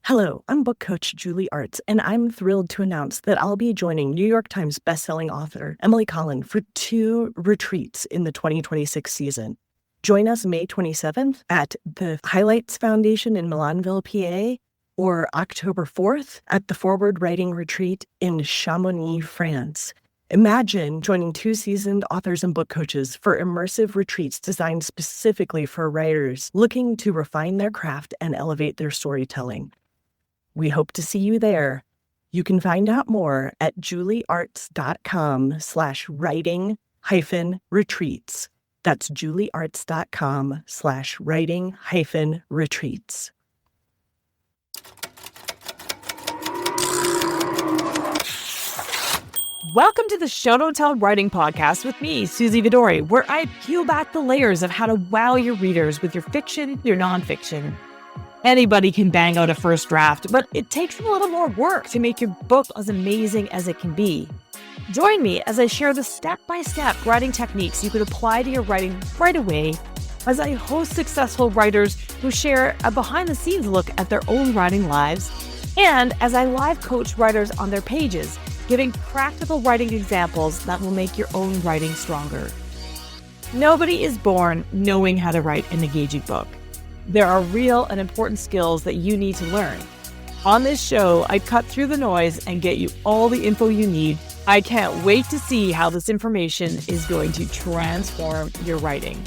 Hello, I'm book coach Julie Artz, and I'm thrilled to announce that I'll be joining New York Times bestselling author Emily Collin for 2 retreats in the 2026 season. Join us May 27th at the Highlights Foundation in Milanville, PA, or October 4th at the Forward Writing Retreat in Chamonix, France. Imagine joining 2 seasoned authors and book coaches for immersive retreats designed specifically for writers looking to refine their craft and elevate their storytelling. We hope to see you there. You can find out more at julieartz.com/writing-retreats. That's julieartz.com/writing-retreats. Welcome to the Show Don't Tell Writing Podcast with me, Susie Vidori, where I peel back the layers of how to wow your readers with your fiction, your nonfiction. Anybody can bang out a first draft, but it takes a little more work to make your book as amazing as it can be. Join me as I share the step-by-step writing techniques you could apply to your writing right away, as I host successful writers who share a behind-the-scenes look at their own writing lives, and as I live coach writers on their pages, giving practical writing examples that will make your own writing stronger. Nobody is born knowing how to write an engaging book. There are real and important skills that you need to learn. On this show, I cut through the noise and get you all the info you need. I can't wait to see how this information is going to transform your writing.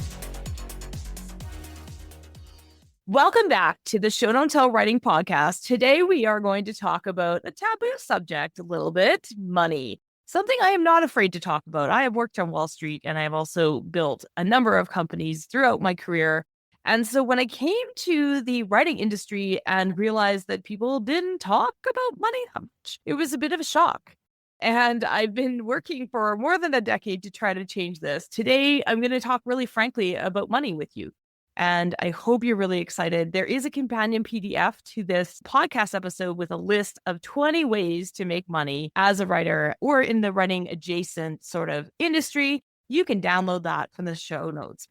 Welcome back to the Show Don't Tell Writing Podcast. Today, we are going to talk about a taboo subject a little bit, money. Something I am not afraid to talk about. I have worked on Wall Street and I have also built a number of companies throughout my career. And so when I came to the writing industry and realized that people didn't talk about money that much, it was a bit of a shock. And I've been working for more than a decade to try to change this. Today, I'm going to talk really frankly about money with you. And I hope you're really excited. There is a companion PDF to this podcast episode with a list of 20 ways to make money as a writer or in the writing adjacent sort of industry. You can download that from the show notes.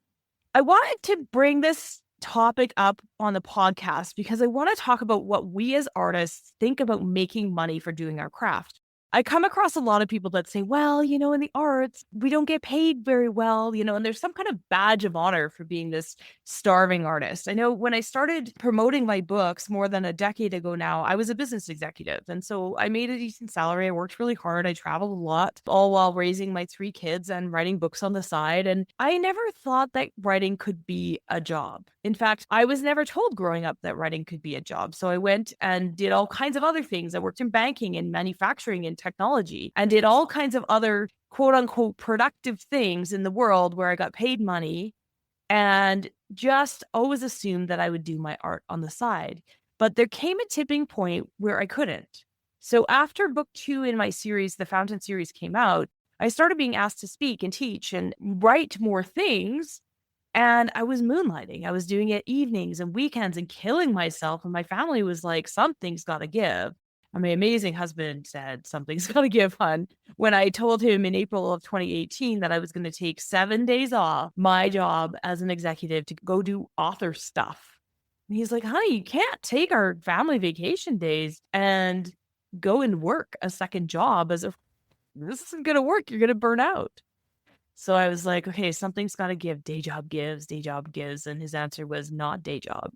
I wanted to bring this topic up on the podcast because I want to talk about what we as artists think about making money for doing our craft. I come across a lot of people that say, well, in the arts, we don't get paid very well, and there's some kind of badge of honor for being this starving artist. I know when I started promoting my books more than a decade ago now, I was a business executive. And so I made a decent salary. I worked really hard. I traveled a lot, all while raising my 3 kids and writing books on the side. And I never thought that writing could be a job. In fact, I was never told growing up that writing could be a job. So I went and did all kinds of other things. I worked in banking and manufacturing and technology and did all kinds of other quote unquote productive things in the world where I got paid money and just always assumed that I would do my art on the side. But there came a tipping point where I couldn't. So after book 2 in my series, the Fountain series came out, I started being asked to speak and teach and write more things. And I was moonlighting. I was doing it evenings and weekends and killing myself. And my family was like, something's got to give. And my amazing husband said, something's got to give, hon. When I told him in April of 2018 that I was going to take 7 days off my job as an executive to go do author stuff. And he's like, honey, you can't take our family vacation days and go and work a second job as if this isn't going to work. You're going to burn out. So I was like, okay, something's got to give. Day job gives, day job gives. And his answer was not day job.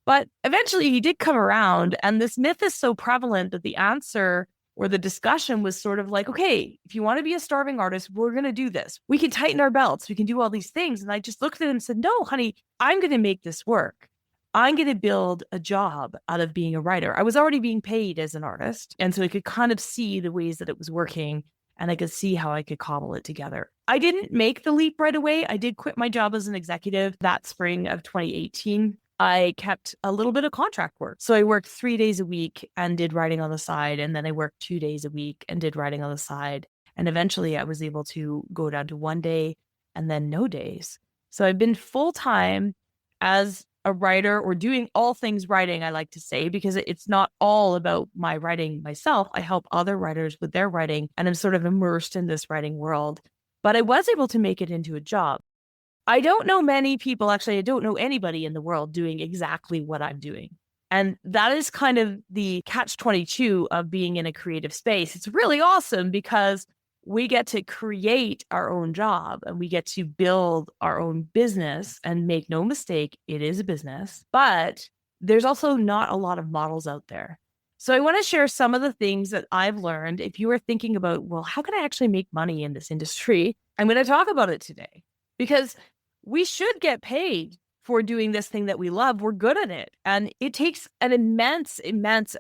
But eventually he did come around. And this myth is so prevalent that the answer or the discussion was sort of like, okay, if you want to be a starving artist, we're going to do this. We can tighten our belts. We can do all these things. And I just looked at him and said, no, honey, I'm going to make this work. I'm going to build a job out of being a writer. I was already being paid as an artist. And so I could kind of see the ways that it was working. And I could see how I could cobble it together. I didn't make the leap right away. I did quit my job as an executive that spring of 2018. I kept a little bit of contract work. So I worked 3 days a week and did writing on the side. And then I worked 2 days a week and did writing on the side. And eventually I was able to go down to 1 day and then no days. So I've been full-time as a writer or doing all things writing, I like to say, because it's not all about my writing myself. I help other writers with their writing and I'm sort of immersed in this writing world. But I was able to make it into a job. I don't know many people, actually, I don't know anybody in the world doing exactly what I'm doing. And that is kind of the catch-22 of being in a creative space. It's really awesome because we get to create our own job and we get to build our own business. And make no mistake, it is a business, but there's also not a lot of models out there. So I want to share some of the things that I've learned. If you are thinking about, well, how can I actually make money in this industry? I'm going to talk about it today because we should get paid for doing this thing that we love. We're good at it. And it takes an immense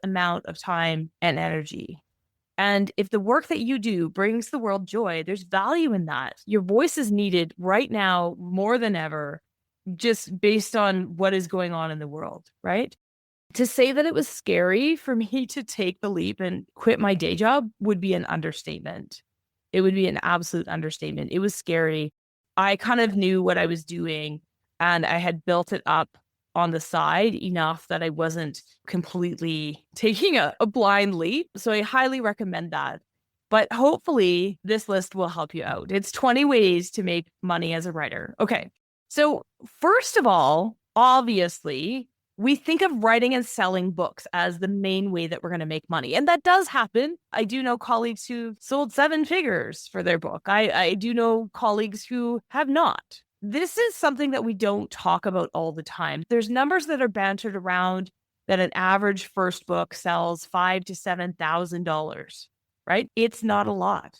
amount of time and energy. And if the work that you do brings the world joy, there's value in that. Your voice is needed right now more than ever, just based on what is going on in the world, right? To say that it was scary for me to take the leap and quit my day job would be an understatement. It would be an absolute understatement. It was scary. I kind of knew what I was doing and I had built it up on the side enough that I wasn't completely taking a blind leap. So I highly recommend that. But hopefully this list will help you out. It's 20 ways to make money as a writer. Okay. So first of all, obviously, we think of writing and selling books as the main way that we're going to make money. And that does happen. I do know colleagues who sold 7 figures for their book. I do know colleagues who have not. This is something that we don't talk about all the time. There's numbers that are bantered around that an average first book sells $5,000 to $7,000, right? It's not a lot.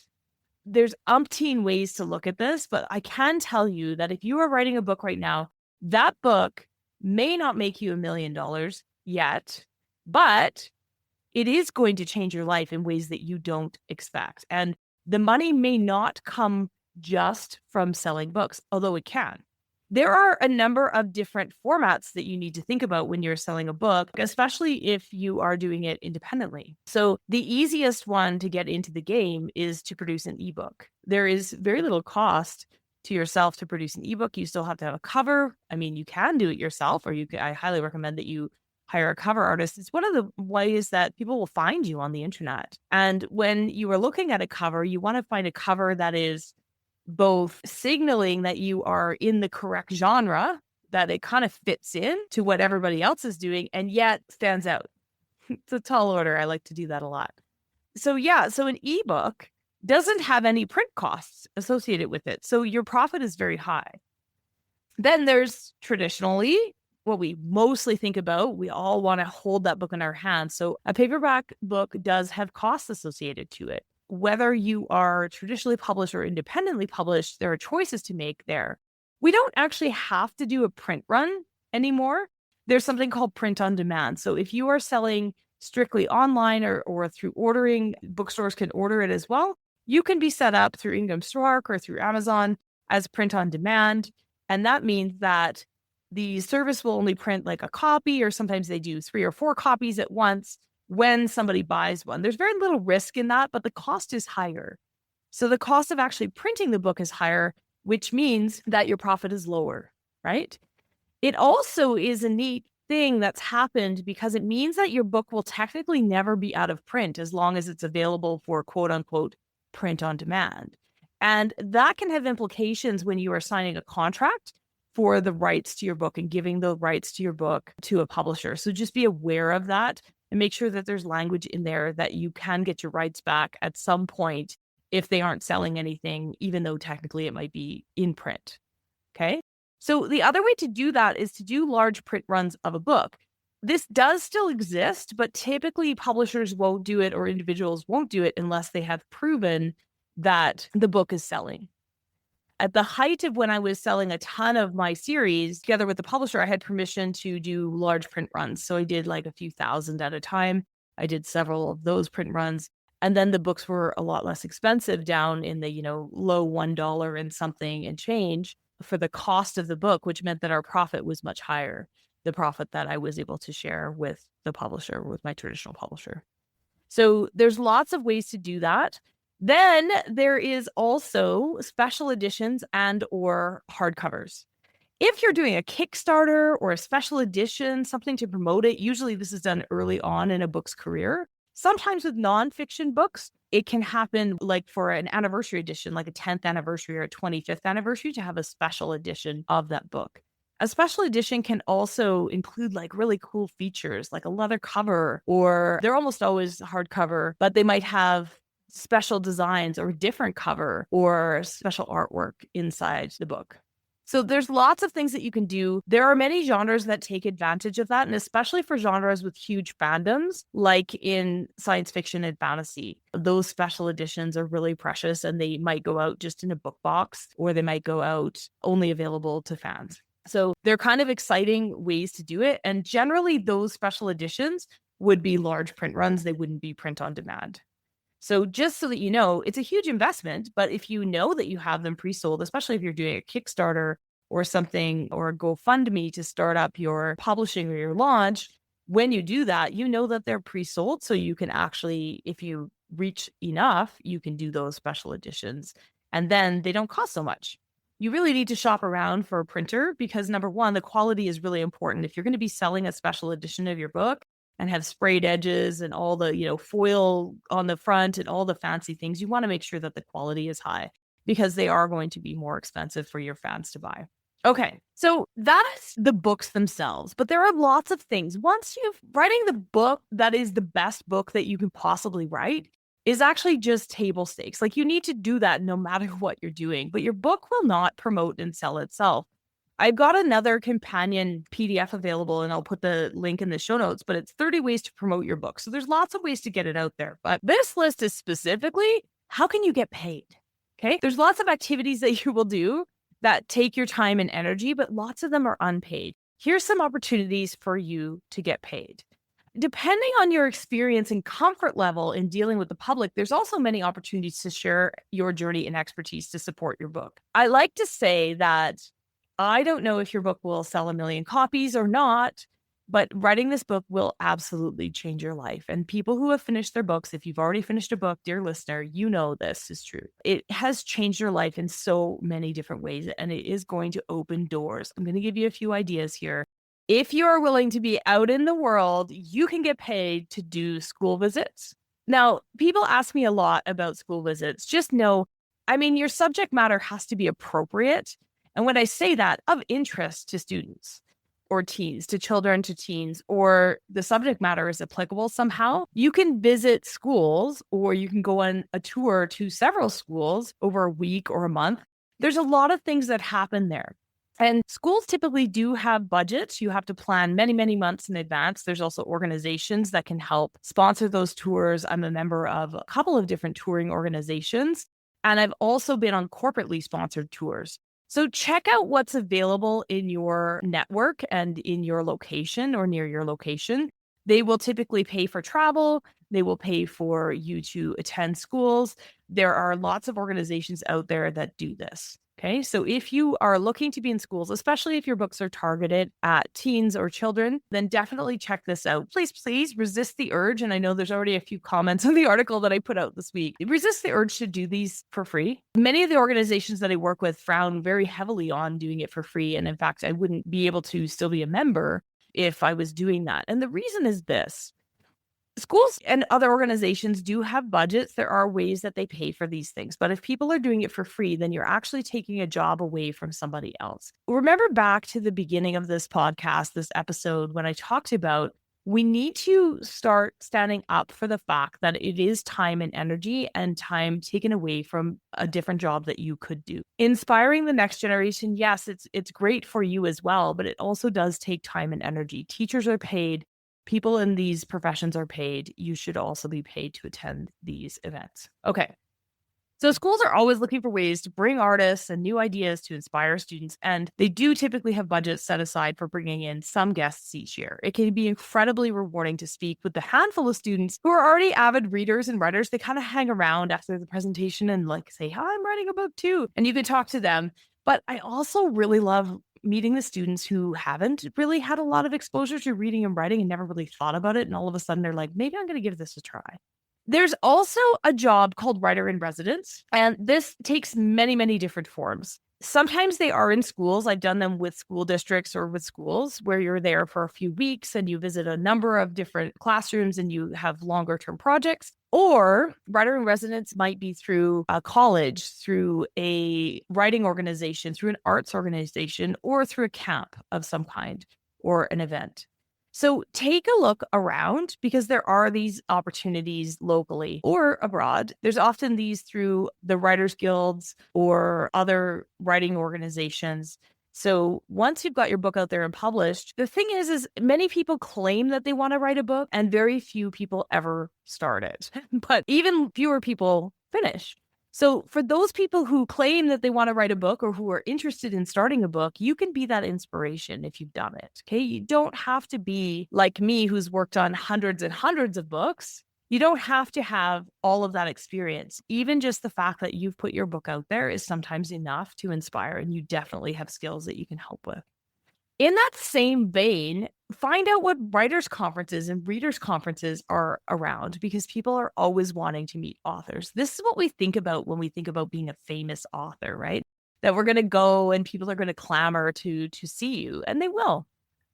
There's umpteen ways to look at this, but I can tell you that if you are writing a book right now, that book may not make you $1 million yet, but it is going to change your life in ways that you don't expect. And the money may not come just from selling books, although it can. There are a number of different formats that you need to think about when you're selling a book, especially if you are doing it independently. So the easiest one to get into the game is to produce an ebook. There is very little cost to yourself to produce an ebook. You still have to have a cover. I mean, you can do it yourself, or I highly recommend that you hire a cover artist. It's one of the ways that people will find you on the internet. And when you are looking at a cover, you want to find a cover that is both signaling that you are in the correct genre, that it kind of fits in to what everybody else is doing, and yet stands out. It's a tall order. I like to do that a lot. So an ebook doesn't have any print costs associated with it. So your profit is very high. Then there's traditionally what we mostly think about. We all want to hold that book in our hands. So a paperback book does have costs associated to it. Whether you are traditionally published or independently published, there are choices to make there. We don't actually have to do a print run anymore. There's something called print on demand. So if you are selling strictly online or through ordering, bookstores can order it as well. You can be set up through Ingham Spark or through Amazon as print on demand. And that means that the service will only print like a copy, or sometimes they do 3 or 4 copies at once when somebody buys one. There's very little risk in that, but the cost is higher. So the cost of actually printing the book is higher, which means that your profit is lower, right? It also is a neat thing that's happened because it means that your book will technically never be out of print as long as it's available for quote unquote print on demand. And that can have implications when you are signing a contract for the rights to your book and giving the rights to your book to a publisher. So just be aware of that and make sure that there's language in there that you can get your rights back at some point if they aren't selling anything, even though technically it might be in print. Okay. So the other way to do that is to do large print runs of a book. This does still exist, but typically publishers won't do it or individuals won't do it unless they have proven that the book is selling. At the height of when I was selling a ton of my series, together with the publisher, I had permission to do large print runs. So I did like a few thousand at a time. I did several of those print runs. And then the books were a lot less expensive, down in the, low $1 and something and change for the cost of the book, which meant that our profit was much higher, the profit that I was able to share with the publisher, with my traditional publisher. So there's lots of ways to do that. Then there is also special editions and or hardcovers. If you're doing a Kickstarter or a special edition, something to promote it, usually this is done early on in a book's career. Sometimes with nonfiction books, it can happen like for an anniversary edition, like a 10th anniversary or a 25th anniversary, to have a special edition of that book. A special edition can also include like really cool features, like a leather cover, or they're almost always hardcover, but they might have special designs or different cover or special artwork inside the book. So there's lots of things that you can do. There are many genres that take advantage of that, and especially for genres with huge fandoms, like in science fiction and fantasy. Those special editions are really precious, and they might go out just in a book box, or they might go out only available to fans. So they're kind of exciting ways to do it. And generally, those special editions would be large print runs. They wouldn't be print on demand. So just so that you know, it's a huge investment, but if you know that you have them pre-sold, especially if you're doing a Kickstarter or something, or a GoFundMe to start up your publishing or your launch, when you do that, you know that they're pre-sold. So you can actually, if you reach enough, you can do those special editions, and then they don't cost so much. You really need to shop around for a printer because, number one, the quality is really important. If you're going to be selling a special edition of your book and have sprayed edges and all the, foil on the front and all the fancy things, you want to make sure that the quality is high because they are going to be more expensive for your fans to buy. Okay, so that is the books themselves, but there are lots of things. Once you've writing the book that is the best book that you can possibly write is actually just table stakes. Like, you need to do that no matter what you're doing, but your book will not promote and sell itself. I've got another companion PDF available, and I'll put the link in the show notes, but it's 30 ways to promote your book. So there's lots of ways to get it out there. But this list is specifically, how can you get paid? Okay. There's lots of activities that you will do that take your time and energy, but lots of them are unpaid. Here's some opportunities for you to get paid. Depending on your experience and comfort level in dealing with the public, there's also many opportunities to share your journey and expertise to support your book. I like to say that I don't know if your book will sell 1 million copies or not, but writing this book will absolutely change your life. And people who have finished their books, if you've already finished a book, dear listener, you know this is true. It has changed your life in so many different ways, and it is going to open doors. I'm going to give you a few ideas here. If you are willing to be out in the world, you can get paid to do school visits. Now, people ask me a lot about school visits. Just know, your subject matter has to be appropriate. And when I say that, of interest to students or teens, to children, to teens, or the subject matter is applicable somehow, you can visit schools, or you can go on a tour to several schools over a week or a month. There's a lot of things that happen there. And schools typically do have budgets. You have to plan many, many months in advance. There's also organizations that can help sponsor those tours. I'm a member of a couple of different touring organizations, and I've also been on corporately sponsored tours. So check out what's available in your network and in your location or near your location. They will typically pay for travel. They will pay for you to attend schools. There are lots of organizations out there that do this. Okay, so if you are looking to be in schools, especially if your books are targeted at teens or children, then definitely check this out. Please resist the urge. And I know there's already a few comments on the article that I put out this week. Resist the urge to do these for free. Many of the organizations that I work with frown very heavily on doing it for free. And in fact, I wouldn't be able to still be a member if I was doing that. And the reason is this. Schools and other organizations do have budgets. There are ways that they pay for these things. But if people are doing it for free, then you're actually taking a job away from somebody else. Remember back to the beginning of this podcast, this episode, when I talked about we need to start standing up for the fact that it is time and energy and time taken away from a different job that you could do. Inspiring the next generation, yes, it's great for you as well, but it also does take time and energy. Teachers are paid. People in these professions are paid. You should also be paid to attend these events. Okay. So schools are always looking for ways to bring artists and new ideas to inspire students. And they do typically have budgets set aside for bringing in some guests each year. It can be incredibly rewarding to speak with the handful of students who are already avid readers and writers. They kind of hang around after the presentation and say, hi, I'm writing a book too. And you can talk to them. But I also really love meeting the students who haven't really had a lot of exposure to reading and writing and never really thought about it. And all of a sudden they're like, maybe I'm going to give this a try. There's also a job called writer in residence, and this takes many, many different forms. Sometimes they are in schools. I've done them with school districts or with schools where you're there for a few weeks and you visit a number of different classrooms and you have longer term projects. Or writer in residence might be through a college, through a writing organization, through an arts organization, or through a camp of some kind or an event. So take a look around because there are these opportunities locally or abroad. There's often these through the writers guilds or other writing organizations. So once you've got your book out there and published, the thing is many people claim that they want to write a book and very few people ever start it, but even fewer people finish. So for those people who claim that they want to write a book or who are interested in starting a book, you can be that inspiration if you've done it. Okay. You don't have to be like me, who's worked on hundreds and hundreds of books. You don't have to have all of that experience. Even just the fact that you've put your book out there is sometimes enough to inspire, and you definitely have skills that you can help with. In that same vein, find out what writers' conferences and readers' conferences are around because people are always wanting to meet authors. This is what we think about when we think about being a famous author, right? That we're going to go and people are going to clamor to see you, and they will.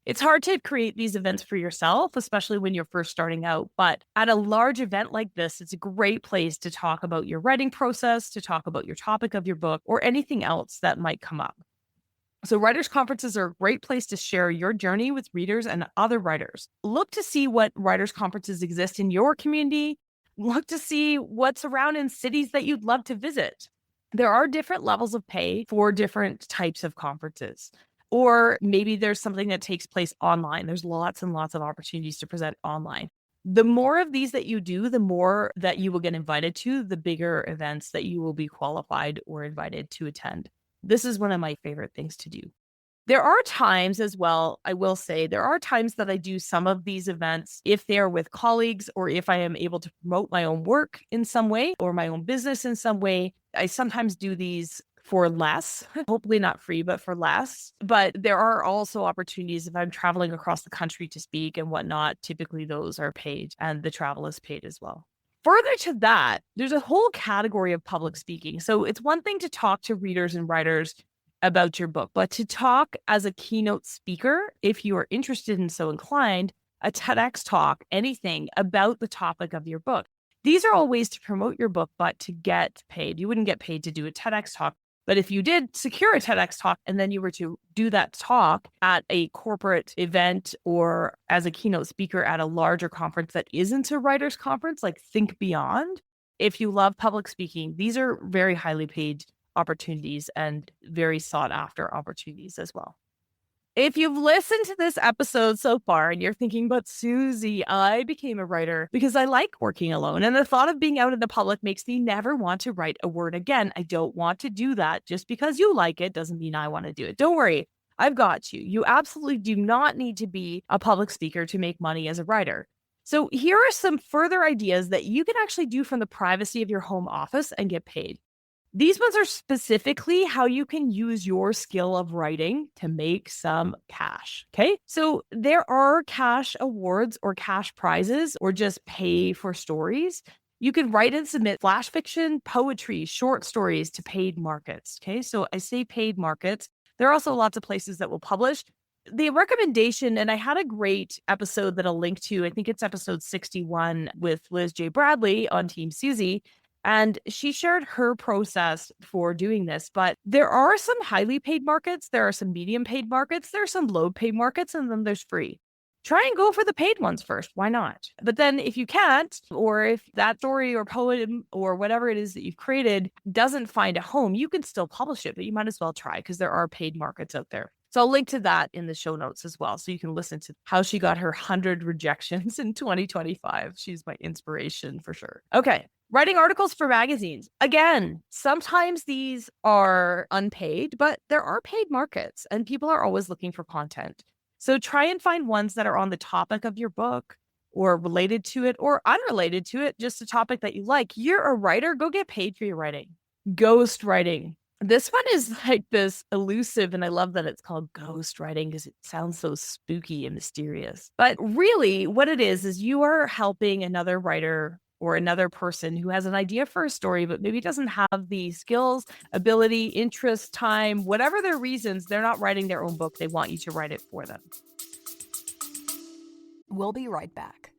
It's hard to create these events for yourself, especially when you're first starting out. But at a large event like this, it's a great place to talk about your writing process, to talk about your topic of your book, or anything else that might come up. So writers' conferences are a great place to share your journey with readers and other writers. Look to see what writers' conferences exist in your community. Look to see what's around in cities that you'd love to visit. There are different levels of pay for different types of conferences. Or maybe there's something that takes place online. There's lots and lots of opportunities to present online. The more of these that you do, the more that you will get invited to, the bigger events that you will be qualified or invited to attend. This is one of my favorite things to do. There are times as well, I will say, there are times that I do some of these events if they are with colleagues or if I am able to promote my own work in some way or my own business in some way. I sometimes do these for less, hopefully not free, but for less. But there are also opportunities if I'm traveling across the country to speak and whatnot. Typically those are paid and the travel is paid as well. Further to that, there's a whole category of public speaking. So it's one thing to talk to readers and writers about your book, but to talk as a keynote speaker, if you are interested and so inclined, a TEDx talk, anything about the topic of your book. These are all ways to promote your book, but to get paid. You wouldn't get paid to do a TEDx talk. But if you did secure a TEDx talk and then you were to do that talk at a corporate event or as a keynote speaker at a larger conference that isn't a writer's conference, like Think Beyond, if you love public speaking, these are very highly paid opportunities and very sought after opportunities as well. If you've listened to this episode so far and you're thinking, but Susie, I became a writer because I like working alone. And the thought of being out in the public makes me never want to write a word again. I don't want to do that. Just because you like it doesn't mean I want to do it. Don't worry. I've got you. You absolutely do not need to be a public speaker to make money as a writer. So here are some further ideas that you can actually do from the privacy of your home office and get paid. These ones are specifically how you can use your skill of writing to make some cash. Okay. So there are cash awards or cash prizes or just pay for stories. You can write and submit flash fiction, poetry, short stories to paid markets. Okay. So I say paid markets. There are also lots of places that will publish. The recommendation, and I had a great episode that I'll link to, I think it's episode 61 with Liz J. Bradley on Team Susie. And she shared her process for doing this, but there are some highly paid markets, there are some medium paid markets, there are some low paid markets, and then there's free. Try and go for the paid ones first. Why not? But then if you can't, or if that story or poem or whatever it is that you've created doesn't find a home, you can still publish it, but you might as well try because there are paid markets out there. So I'll link to that in the show notes as well. So you can listen to how she got her 100 rejections in 2025. She's my inspiration for sure. Okay. Writing articles for magazines. Again, sometimes these are unpaid, but there are paid markets and people are always looking for content. So try and find ones that are on the topic of your book or related to it or unrelated to it, just a topic that you like. You're a writer, go get paid for your writing. Ghost writing. This one is like this elusive, and I love that it's called ghost writing because it sounds so spooky and mysterious. But really what it is you are helping another writer or another person who has an idea for a story, but maybe doesn't have the skills, ability, interest, time, whatever their reasons, they're not writing their own book. They want you to write it for them. We'll be right back.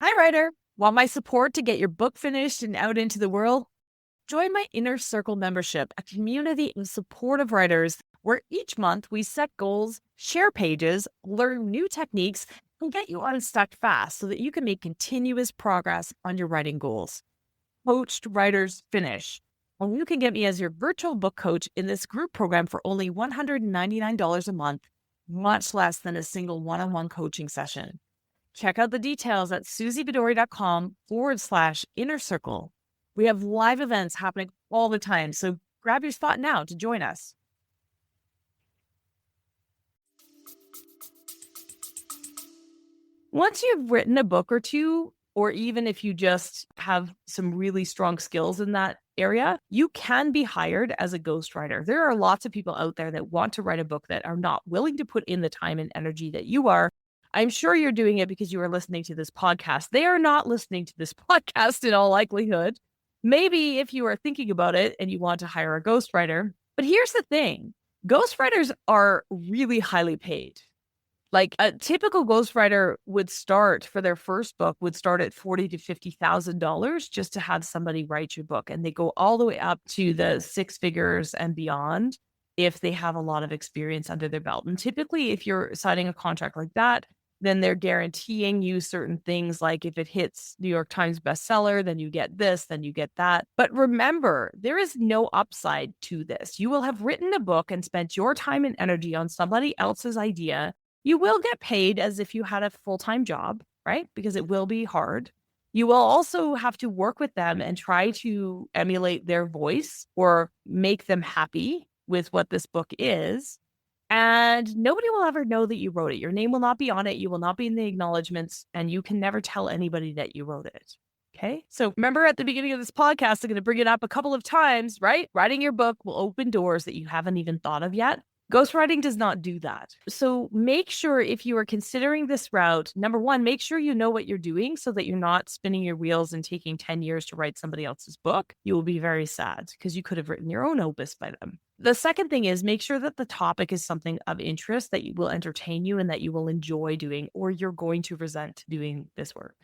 Hi, writer. Want my support to get your book finished and out into the world? Join my Inner Circle membership, a community of supportive writers where each month we set goals, share pages, learn new techniques, and get you unstuck fast so that you can make continuous progress on your writing goals. Coached Writers Finish. And you can get me as your virtual book coach in this group program for only $199 a month, much less than a single one-on-one coaching session. Check out the details at suziebedori.com/inner circle. We have live events happening all the time, so grab your spot now to join us. Once you've written a book or two, or even if you just have some really strong skills in that area, you can be hired as a ghostwriter. There are lots of people out there that want to write a book that are not willing to put in the time and energy that you are. I'm sure you're doing it because you are listening to this podcast. They are not listening to this podcast in all likelihood. Maybe if you are thinking about it and you want to hire a ghostwriter. But here's the thing. Ghostwriters are really highly paid. Like a typical ghostwriter would start for their first book would start at $40,000 to $50,000 just to have somebody write your book. And they go all the way up to the six figures and beyond if they have a lot of experience under their belt. And typically, if you're signing a contract like that, then they're guaranteeing you certain things like if it hits New York Times bestseller, then you get this, then you get that. But remember, there is no upside to this. You will have written a book and spent your time and energy on somebody else's idea. You will get paid as if you had a full-time job, right? Because it will be hard. You will also have to work with them and try to emulate their voice or make them happy with what this book is. And nobody will ever know that you wrote it. Your name will not be on it. You will not be in the acknowledgements, and you can never tell anybody that you wrote it. Okay. So remember at the beginning of this podcast, I'm going to bring it up a couple of times, right? Writing your book will open doors that you haven't even thought of yet. Ghostwriting does not do that. So make sure if you are considering this route, number one, make sure you know what you're doing so that you're not spinning your wheels and taking 10 years to write somebody else's book. You will be very sad because you could have written your own opus by them. The second thing is make sure that the topic is something of interest that will entertain you and that you will enjoy doing, or you're going to resent doing this work.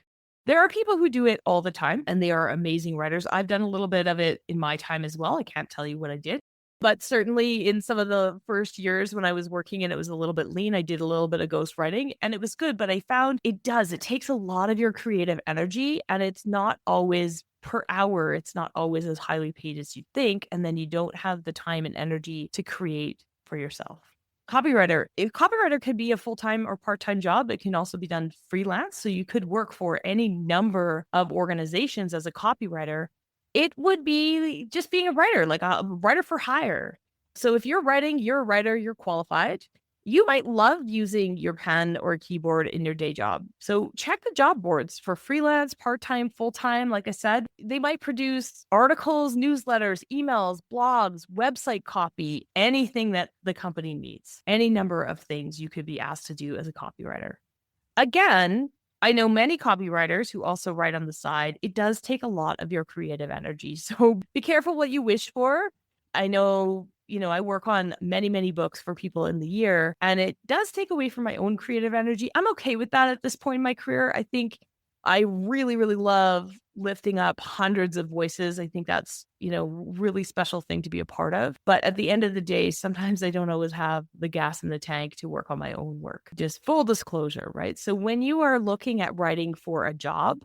There are people who do it all the time and they are amazing writers. I've done a little bit of it in my time as well. I can't tell you what I did. But certainly in some of the first years when I was working and it was a little bit lean, I did a little bit of ghostwriting and it was good. But I found it takes a lot of your creative energy and it's not always per hour. It's not always as highly paid as you think. And then you don't have the time and energy to create for yourself. Copywriter. If copywriter could be a full-time or part-time job, it can also be done freelance. So you could work for any number of organizations as a copywriter. It would be just being a writer, like a writer for hire. So if you're writing, you're a writer, you're qualified. You might love using your pen or keyboard in your day job. So check the job boards for freelance, part-time, full-time. Like I said, they might produce articles, newsletters, emails, blogs, website copy, anything that the company needs. Any number of things you could be asked to do as a copywriter. Again, I know many copywriters who also write on the side. It does take a lot of your creative energy. So be careful what you wish for. I know, I work on many, many books for people in the year, and it does take away from my own creative energy. I'm okay with that at this point in my career. I think I really, really love lifting up hundreds of voices. I think that's, really special thing to be a part of. But at the end of the day, sometimes I don't always have the gas in the tank to work on my own work. Just full disclosure, right? So when you are looking at writing for a job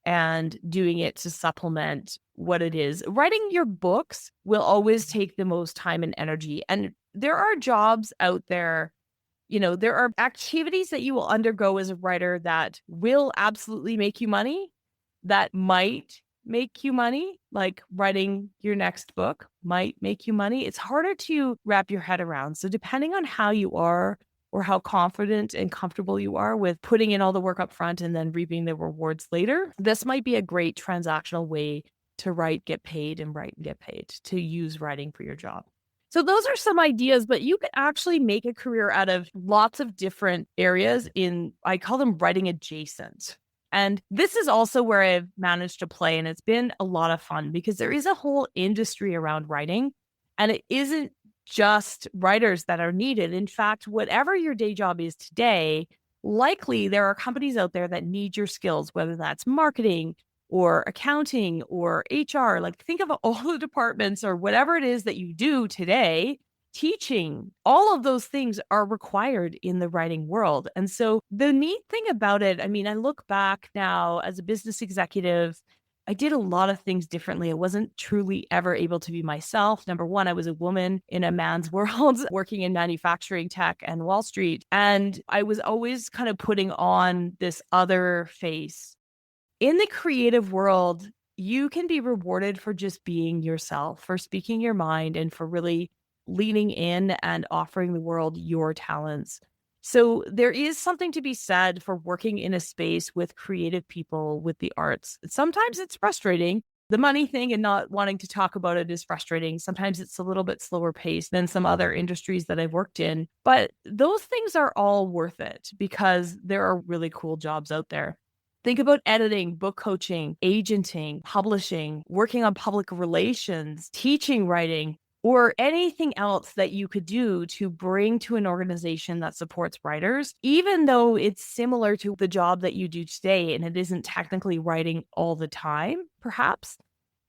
and doing it to supplement what it is, writing your books will always take the most time and energy. And there are jobs out there. There are activities that you will undergo as a writer that will absolutely make you money, that might make you money, like writing your next book might make you money. It's harder to wrap your head around. So depending on how you are or how confident and comfortable you are with putting in all the work up front and then reaping the rewards later, this might be a great transactional way to write, get paid, and write and get paid, to use writing for your job. So those are some ideas, but you can actually make a career out of lots of different areas I call them writing adjacent. And this is also where I've managed to play, and it's been a lot of fun because there is a whole industry around writing, and it isn't just writers that are needed. In fact, whatever your day job is today, likely there are companies out there that need your skills, whether that's marketing or accounting or HR. Like, think of all the departments or whatever it is that you do today. Teaching, all of those things are required in the writing world. And so the neat thing about it, I mean, I look back now as a business executive, I did a lot of things differently. I wasn't truly ever able to be myself. Number one, I was a woman in a man's world working in manufacturing, tech, and Wall Street. And I was always kind of putting on this other face. In the creative world, you can be rewarded for just being yourself, for speaking your mind, and for really leaning in and offering the world your talents. So there is something to be said for working in a space with creative people, with the arts. Sometimes it's frustrating. The money thing and not wanting to talk about it is frustrating. Sometimes it's a little bit slower paced than some other industries that I've worked in. But those things are all worth it because there are really cool jobs out there. Think about editing, book coaching, agenting, publishing, working on public relations, teaching writing, or anything else that you could do to bring to an organization that supports writers, even though it's similar to the job that you do today and it isn't technically writing all the time, perhaps,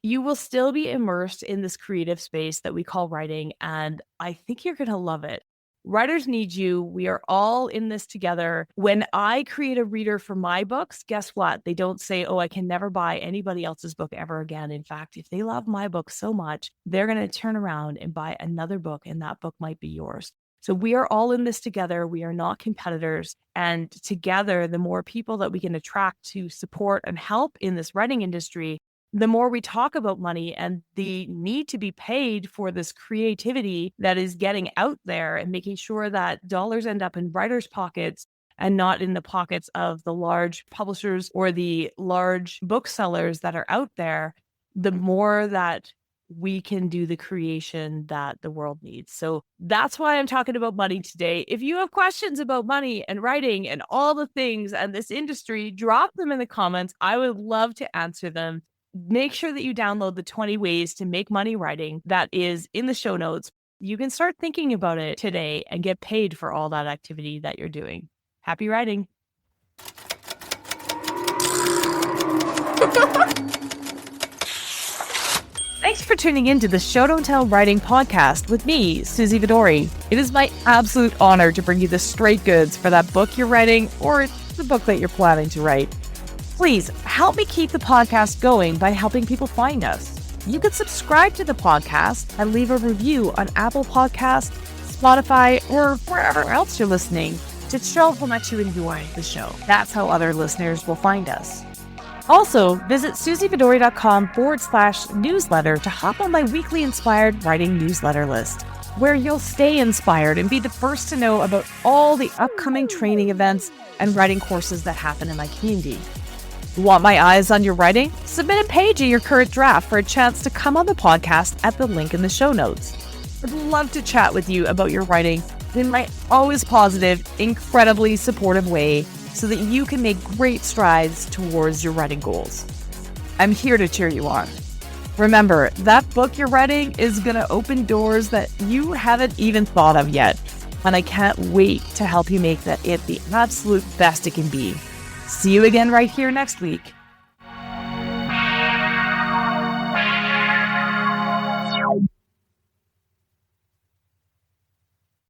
you will still be immersed in this creative space that we call writing. And I think you're going to love it. Writers need you. We are all in this together. When I create a reader for my books, guess what? They don't say, oh, I can never buy anybody else's book ever again. In fact, if they love my book so much, they're going to turn around and buy another book, and that book might be yours. So we are all in this together. We are not competitors. And together, the more people that we can attract to support and help in this writing industry, the more we talk about money and the need to be paid for this creativity that is getting out there and making sure that dollars end up in writers' pockets and not in the pockets of the large publishers or the large booksellers that are out there, the more that we can do the creation that the world needs. So that's why I'm talking about money today. If you have questions about money and writing and all the things and this industry, drop them in the comments. I would love to answer them. Make sure that you download the 20 ways to make money writing that is in the show notes. You can start thinking about it today and get paid for all that activity that you're doing. Happy writing. Thanks for tuning in to the Show Don't Tell Writing Podcast with me, Susie Vidori. It is my absolute honor to bring you the straight goods for that book you're writing or the book that you're planning to write. Please help me keep the podcast going by helping people find us. You can subscribe to the podcast and leave a review on Apple Podcasts, Spotify, or wherever else you're listening to show how much you enjoy the show. That's how other listeners will find us. Also, visit susievidori.com/newsletter to hop on my weekly inspired writing newsletter list, where you'll stay inspired and be the first to know about all the upcoming training events and writing courses that happen in my community. Want my eyes on your writing? Submit a page of your current draft for a chance to come on the podcast at the link in the show notes. I'd love to chat with you about your writing in my always positive, incredibly supportive way so that you can make great strides towards your writing goals. I'm here to cheer you on. Remember, that book you're writing is going to open doors that you haven't even thought of yet, and I can't wait to help you make that it the absolute best it can be. See you again right here next week.